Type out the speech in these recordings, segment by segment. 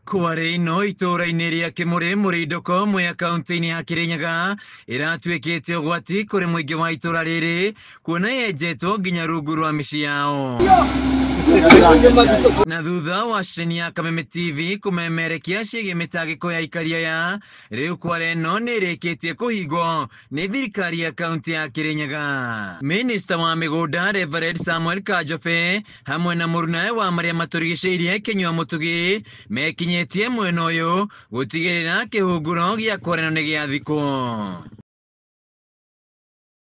Kware ino itura-inĩ rĩa Kĩmũrĩ Mũrindũko mwe akaunti-inĩ ya Kĩrĩnyaga ĩratuĩkĩte ũgwati kũrĩ mũingĩ wa itũra rĩrĩ kuona yenjetwo nginya rungu rwa mĩciĩ yao. Na thutha wa ceceni ya Kameme TV kũmemerekia ciĩgiĩ mĩtangĩko ya aikari aya, rĩu Kware ĩno nĩ ĩrĩkĩtie kũhingwo nĩ thirikari ya kaunti ya Kĩrĩnyaga. Minista wa mĩgũnda Reverend Samuel Kanjobe hamwe na mũrunawe wa marĩa matũrigicĩirie Kĩnyua Mũtugi mekinyĩtie mwena ũyũ gũtigĩrĩra kĩhunguro gĩa Kware nĩ gĩathikwo.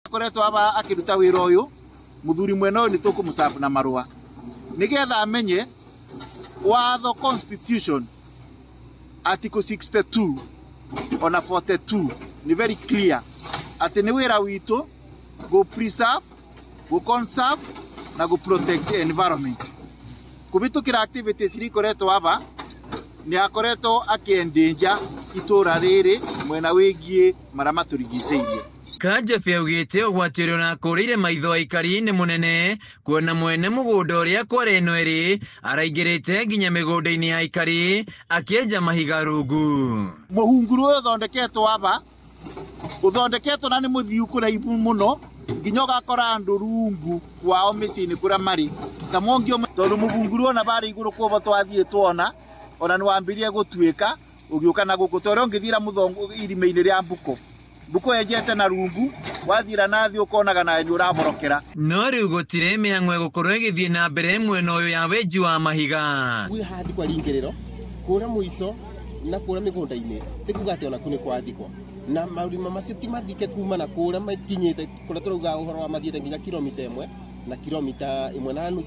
Akoretwo aba akiruta wĩra ũyũ muthuri mwena ũyũ nĩ tũkũmũcabu na marũa nigetha amenye watho constitution article 62 ona 42 ni very clear ati ni wĩra witũ go preserve go conserve na go protect environment. Kubitukira activities ikoretwo aba ni akoretwo akiendanger itura rĩrĩ mwena wĩgiĩ marĩa matũrigicĩirie. Kanjobe augĩte ũgwati ũrĩa ũrakũrĩire maitho aikari nĩ mũnene kuona mwene mũgũnda ũrĩa Kware ĩno ĩrĩ araingĩrĩte nginya mĩgũnda-inĩ ya aikari akĩenja mahiga rungu. Mũhunguru ũyũ ũthondeketwo aba ũthondeketwo na nĩ mũthiu kũraibu mũno nginya ũgakora andũ rungu kwao mĩciĩ-inĩ kũrĩa marĩ ta mongio tondũ mũhunguru ona barĩ igũrũ kuobo twathiĩ tuona ona nĩ wambirie gũtuĩka ũgĩũka na gũkũ tondũ ũngĩthira mũthongo irima-inĩ rĩa Mbuko yenjete na rungu wathira nathi ũkonaga na nĩ ũraborokera. No rĩu gũtirĩ mĩhang'o ĩgũkorwo ĩgĩthiĩ na mbere mwena ũyũ ya wenji wa mahiga. Gwĩ handi kwa ringĩrĩro kũrĩa mũico na kũrĩa mĩgũnda-inĩ tikuga atĩ ona kũ nĩ kwathikwo na marima macio ti mathike kuma na kũrĩa makinyĩte kũrĩa tũrauga ũhoro wa mathiĩte nginya kilomita 1 na kilomita 1.5.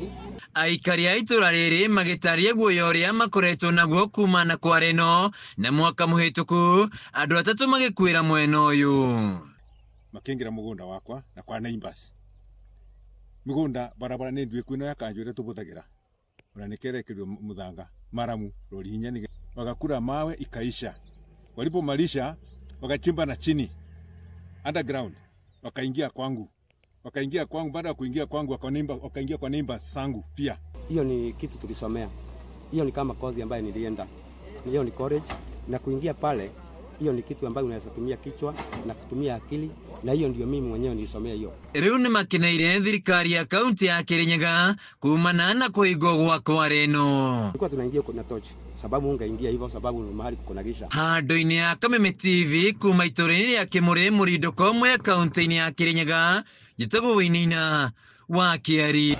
Aikari a itũra rĩrĩ magĩtaria guoya ũrĩa makoretwo naguo kuma na Kware ĩno na mwaka mũhĩtũku andũ atatũ magĩkuĩra mwena ũyũ. Makĩingĩra mũgũnda wakwa na kwa neighbors. Mĩgũnda barabara nĩ nduĩku ĩno ya Kanjo ĩrĩa tũbũthagĩra ona nĩkerekerio mũthanga maramu rori hinya nĩ wakakura mawe ikaisha. Walipomalisha wakachimba na chini underground wakaingia kwangu. Baada ya kuingia kwangu wakaingia kwa neighbors zangu pia. Hiyo ni kitu tulisomea. Hiyo ni kama kozi ambayo nilienda. Hiyo ni college na kuingia pale. Hiyo ni kitu ambayo unaweza tumia kichwa na kutumia akili na hiyo ndio mimi mwenyewe nilisomea hiyo. Rĩu nĩ makeneire thirikari ya kaunti ya Kĩrĩnyaga kumana na kũhingwo gwa Kware ĩno. Tulikuwa tunaingia na torch sababu ungeingia hivyo sababu mahali kuko na gisha. Handũ-inĩ ya Kameme TV kuma itũra-inĩ rĩa Kĩmũrĩ Mũrindũko mwe kaunti-inĩ ya Kĩrĩnyaga Njĩtagwo Wĩnĩina wa Kĩari.